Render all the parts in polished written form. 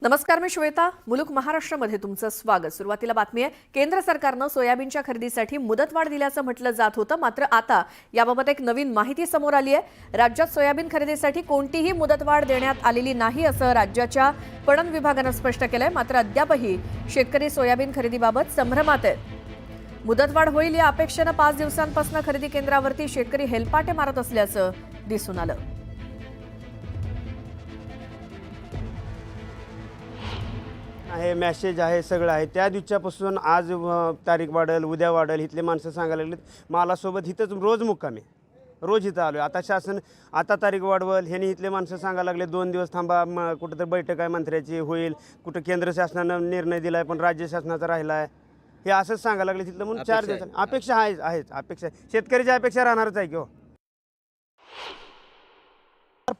नमस्कार, मी श्वेता. मुलुक महाराष्ट्रामध्ये तुमचं स्वागत. सुरुवातीला बातमी आहे. केंद्र सरकारनं सोयाबीनच्या खरेदीसाठी मुदतवाढ दिल्याचं म्हटलं जात होतं, मात्र आता याबाबत एक नवीन माहिती समोर आली आहे. राज्यात सोयाबीन खरेदीसाठी कोणतीही मुदतवाढ देण्यात आलेली नाही असं राज्याच्या पणन विभागानं स्पष्ट केलंय. मात्र अद्यापही शेतकरी सोयाबीन खरेदीबाबत संभ्रमात आहेत. मुदतवाढ होईल या अपेक्षेनं 5 दिवसांपासून खरेदी केंद्रावरती शेतकरी हेलपाटे मारत असल्याचं दिसून आलं. आहे, मेसेज आहे, सगळं आहे. त्या दिवसापासून आज तारीख वाढेल, उद्या वाढेल, इथले माणसं सांगायला लागलेत. मालासोबत इथंच रोज मुक्कामी, रोज इथं आलो. आता शासन आता तारीख वाढवल, ह्यानी इथले माणसं सांगायला लागले 2 दिवस थांबा, कुठं तर बैठक आहे मंत्र्याची होईल, कुठं केंद्र शासनानं निर्णय दिला आहे पण राज्य शासनाचा राहिला आहे, हे असंच सांगायला लागले तिथलं. म्हणून 4 दिवसांनी अपेक्षा आहेच अपेक्षा. शेतकऱ्याची अपेक्षा राहणारच आहे की हो.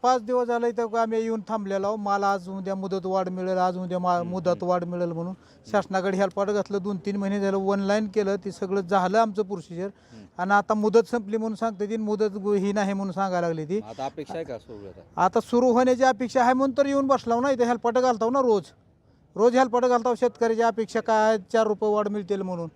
5 दिवस झालं इथं आम्ही येऊन थांबलेलो आहोत. मला आज उद्या मुदत वाढ मिळेल, आज उद्या मुदत वाढ मिळेल म्हणून शासनाकडे हेल्पाट घातलं. 2-3 महिने झालं ऑनलाईन केलं, ते सगळं झालं आमचं प्रोसिजर. आणि आता मुदत संपली म्हणून सांगते ती, मुदत ही नाही म्हणून सांगायला लागली ती. आता अपेक्षा आहे का सुरू? आता सुरू होण्याची अपेक्षा आहे म्हणून तर येऊन बसलाव ना इथं. हेल्पाट घालताव ना रोज हेल्पाट घालताव. शेतकऱ्याची अपेक्षा काय, 4 रुपये वाढ मिळतील म्हणून.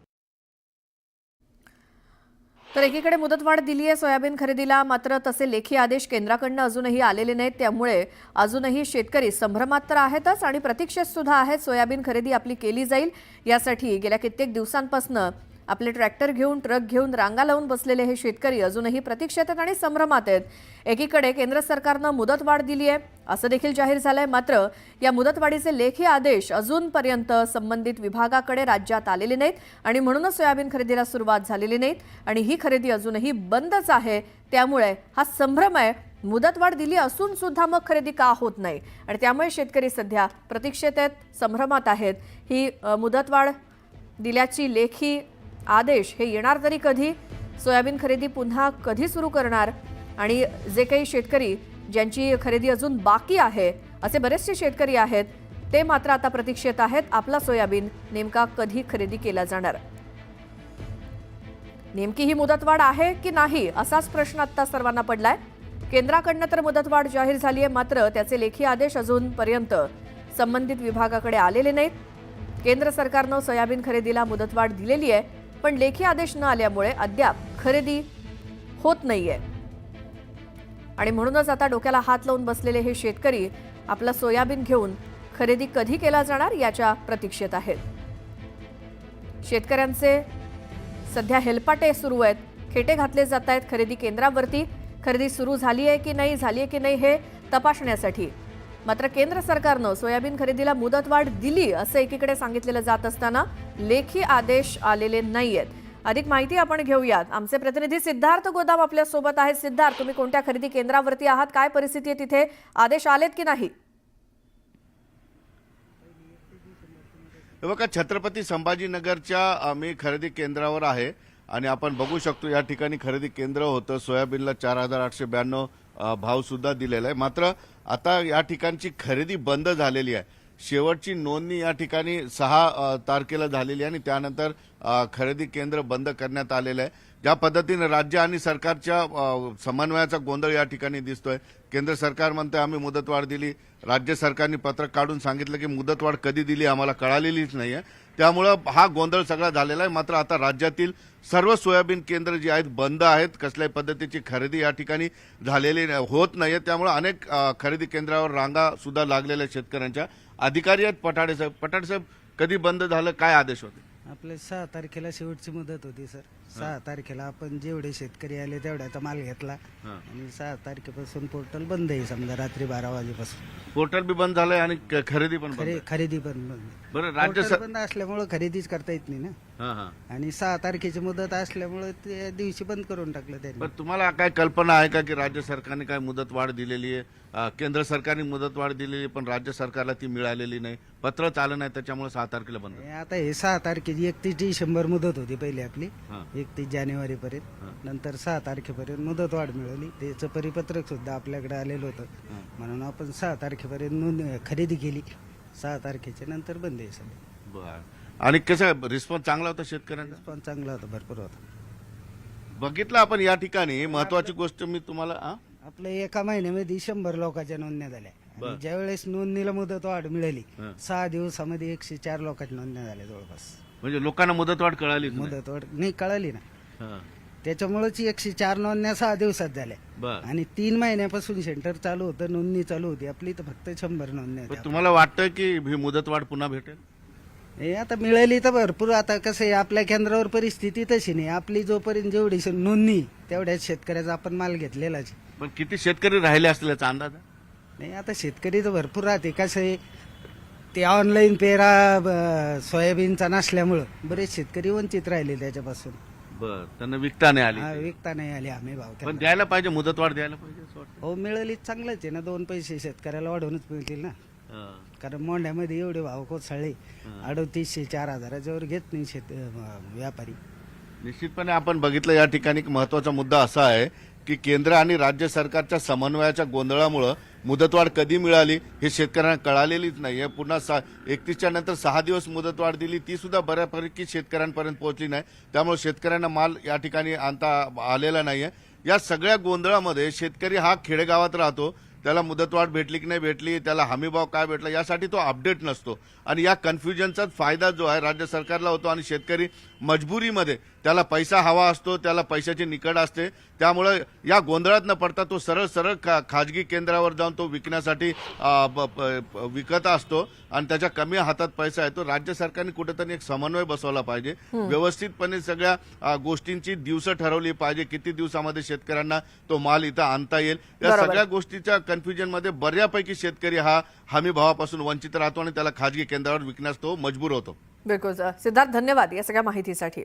तर एकीकडे मुदतवाढ दिली आहे सोयाबीन खरेदीला, मात्र तसे लेखी आदेश केंद्राकडनं अजूनही आलेले नाहीत. त्यामुळे अजूनही शेतकरी संभ्रमात तर आहेतच आणि प्रतीक्षेत सुद्धा आहेत. सोयाबीन खरेदी आपली केली जाईल यासाठी गेल्या कित्येक दिवसांपासून आपले ट्रॅक्टर घेऊन, ट्रक घेऊन रांगा लावून बसलेले हे शेतकरी अजूनही प्रतीक्षेत आहेत आणि संभ्रमात आहेत. एकीकडे केंद्र सरकारनं मुदतवाढ दिली आहे असं देखील जाहीर झालंय, मात्र या मुदतवाढीचे लेखी आदेश अजूनपर्यंत संबंधित विभागाकडे राज्यात आलेले नाहीत आणि म्हणूनच सोयाबीन खरेदीला सुरुवात झालेली नाहीत आणि ही खरेदी अजूनही बंदच आहे. त्यामुळे हा संभ्रम आहे. मुदतवाढ दिली असून सुद्धा मग खरेदी का होत नाही आणि त्यामुळे शेतकरी सध्या प्रतीक्षेत आहेत, संभ्रमात आहेत. ही मुदतवाढ दिल्याची लेखी आदेश हे येणार तरी कधी, सोयाबीन खरेदी पुन्हा कधी सुरू करणार आणि जे काही शेतकरी ज्यांची खरेदी अजून बाकी आहे असे बरेचसे शेतकरी आहेत ते मात्र आता प्रतीक्षेत आहेत. आपला सोयाबीन नेमका कधी खरेदी केला जाणार, नेमकी ही मुदतवाढ आहे की नाही असाच प्रश्न आता सर्वांना पडलाय. केंद्राकडनं तर मुदतवाढ जाहीर झाली आहे, मात्र त्याचे लेखी आदेश अजूनपर्यंत संबंधित विभागाकडे आलेले नाहीत. केंद्र सरकारनं सोयाबीन खरेदीला मुदतवाढ दिलेली आहे, पण लेखी आदेश न आल्यामुळे अद्याप खरेदी होत नाहीये आणि म्हणूनच आता डोक्याला हात लावून बसलेले हे शेतकरी आपलं सोयाबीन घेऊन खरेदी कधी केला जाणार याच्या प्रतीक्षेत आहेत. शेतकऱ्यांचे सध्या हेलपाटे सुरू आहेत, खेटे घातले जात आहेत खरेदी केंद्रावरती. खरेदी सुरू झाली आहे की नाही हे तपासण्यासाठी. मात्र केंद्र सरकारनं सोयाबीन खरेदीला मुदतवाढ दिली असं एकीकडे सांगितलेलं जात असताना लेखी आदेश आलेले नाहीयेत. अधिक माहिती आपण घेऊयात. आमचे प्रतिनिधी सिद्धार्थ गोदाम आपल्या सोबत आहेत. सिद्धार्थ, तुम्ही कोणत्या खरेदी केंद्रावरती आहात? काय परिस्थिती आहे तिथे? आदेश आलेत की नाही? बघा, छत्रपती संभाजीनगरच्या आम्ही खरेदी केंद्रावर आहे आणि आपण बघू शकतो या ठिकाणी खरेदी केंद्र होतं. सोयाबीनला 4,892 भाव सुद्धा दिलेला आहे. मात्र आता या ठिकाणची खरेदी बंद झालेली आहे. शेवटची नोंदणी या ठिकाणी 6 तारखेला झालेली आहे आणि त्यानंतर खरेदी केंद्र बंद करण्यात आलेलं आहे. ज्या पद्धतीने राज्य आणि सरकारच्या समन्वयाचा गोंधळ या ठिकाणी दिसतोय. केंद्र सरकार म्हणते आम्ही मुदतवाढ दिली, राज्य सरकारने पत्रक काढून सांगितलं की मुदतवाढ कधी दिली आम्हाला कळालेलीच नाहीये. त्यामुळं हा गोंधळ सगळा झालेला आहे. मात्र आता राज्यातील सर्व सोयाबीन केंद्र जी आहेत बंद आहेत. कसल्याही पद्धतीची खरेदी या ठिकाणी झालेली होत नाहीये. त्यामुळे अनेक खरेदी केंद्रावर रांगा सुद्धा लागलेल्या शेतकऱ्यांच्या. अधिकारी आहेत पठाडे साहेब, कधी बंद झालं, काय आदेश होते? आपले 6 तारखेला शेवटची मुदत होती सर. 6 तारखेला आपण जेवढे शेतकरी आले तेवढ्याचा माल घेतला आणि 6 तारखेपासून पोर्टल बंद आहे. समजा रात्री 12 वाजेपासून पोर्टल बी बंद झालंय आणि खरेदी पण बंद आहे. खरेदी पण बंद. बरं, राज्य पोर्टल बंद असल्यामुळे खरेदीच करता येत नाही ना. हां. आणि 6 तारखेची मुदत असल्यामुळे त्या दिवशी बंद करून टाकलं त्यांनी. पण तुम्हाला काय कल्पना आहे का की राज्य सरकारने काय मुदतवाढ दिलेली आहे? केंद्र सरकारने मुदतवाढ दिलेली पण राज्य सरकारला ती मिळालेली नाही, पत्रच आलं नाही, त्याच्यामुळे 6 तारखेला बंद. आता हे 6 तारखेची 31 डिसेंबर मुदत होती पहिली आपली, 31 जानेवारी पर्यंत. नंतर 6 तारखेपर्यंत मुदत वाढ मिळाली. त्याचं परिपत्रक सुद्धा आपल्याकडे आलेलं होतं. म्हणून आपण 6 तारखेपर्यंत खरेदी केली. 6 तारखेच्या नंतर बंद आहे सगळं. बरं. आणि कसं रिस्पॉन्स चांगला होता शेतकऱ्यांचा? रिस्पॉन्स चांगला होता, भरपूर होता. बघितलं आपण या ठिकाणी महत्वाची गोष्ट मी तुम्हाला आपल्या एका महिन्यामध्ये 100 लोकांच्या नोंदण्या झाल्या. आणि ज्यावेळेस नोंदणीला मुदतवाढ मिळाली 6 दिवसामध्ये 104 लोकांच्या नोंदण्या झाल्या जवळपास. म्हणजे लोकांना मुदतवाढ कळाली मुदतवाढ नाही कळाली ना, बर त्याच्यामुळेच 104 नोंदण्या 6 दिवसात झाल्या. आणि 3 महिन्यापासून सेंटर चालू होतं, नोंदणी चालू होती आपली, तर फक्त 100 नोंदण्या होत्या. तुम्हाला वाटतं की ही मुदतवाढ पुन्हा भेटेल? हे आता मिळाली तर भरपूर. आता कसं आहे, आपल्या केंद्रावर परिस्थिती तशी नाही. आपली जोपर्यंत जेवढी नोंदणी तेवढ्याच शेतकऱ्याचा आपण माल घेतलेलाच. पण किती शेतकरी राहिले असतील याचा अंदाज आहे? नाही आता शेतकरी तर भरपूर राहते. कसं आहे, ते ऑनलाईन पेरा सोयाबीनचा नसल्यामुळं बरेच शेतकरी वंचित राहिले त्याच्यापासून. बर, त्यांना विकता नाही आली. विकता नाही आले हमी भाव पण त्यांना. द्यायला पाहिजे, मुदतवाढ द्यायला पाहिजे असं वाटतं. हो मिळाली चांगलंच आहे ना, 2 पैसे शेतकऱ्याला वाढवूनच मिळतील ना. कारण मोंढ्यामध्ये एवढे भाव कोसळले, 3800 4000च्यावर घेत नाही व्यापारी. निश्चितपणे आपण बघितलं या ठिकाणी एक महत्वाचा मुद्दा असा आहे की केंद्र आणि राज्य सरकारच्या समन्वयाच्या गोंधळामुळं मुदतवाढ कधी मिळाली हे शेतकऱ्यांना कळालेलीच नाही. पुन्हा 31च्या नंतर 6 दिवस मुदतवाढ दिली, ती सुद्धा बऱ्यापैकी शेतकऱ्यांपर्यंत पोहोचली नाही. त्यामुळे शेतकऱ्यांना माल या ठिकाणी आणता आलेला नाहीये. या सगळ्या गोंधळामध्ये शेतकरी हा खेडेगावात राहतो, त्याला मुदतवाढ भेटली की नाही भेटली, त्याला हमीभाव काय भेटला यासाठी तो अपडेट नसतो. आणि या कन्फ्युजनचाच फायदा जो आहे राज्य सरकारला होतो आणि शेतकरी मजबुरीमध्ये त्याला पैसा हवा असतो, त्याला पैशाची निकड असते. त्यामुळे या गोंधळात न पडता तो सरळ सरळ खाजगी केंद्रावर जाऊन तो विकण्यासाठी विकत असतो आणि त्याच्या कमी हातात पैसा येतो. राज्य सरकारने कुठेतरी एक समन्वय बसवला पाहिजे, व्यवस्थितपणे सगळ्या गोष्टींची दिवस ठरवली पाहिजे, किती दिवसामध्ये शेतकऱ्यांना तो माल इथं आणता येईल. या सगळ्या गोष्टीच्या कन्फ्युजनमध्ये बऱ्यापैकी शेतकरी हा हमी भावापासून वंचित राहतो आणि त्याला खाजगी केंद्रावर विकण्यास तो मजबूर होतो. बिलकुल सिद्धार्थ, धन्यवाद या सगळ्या माहितीसाठी.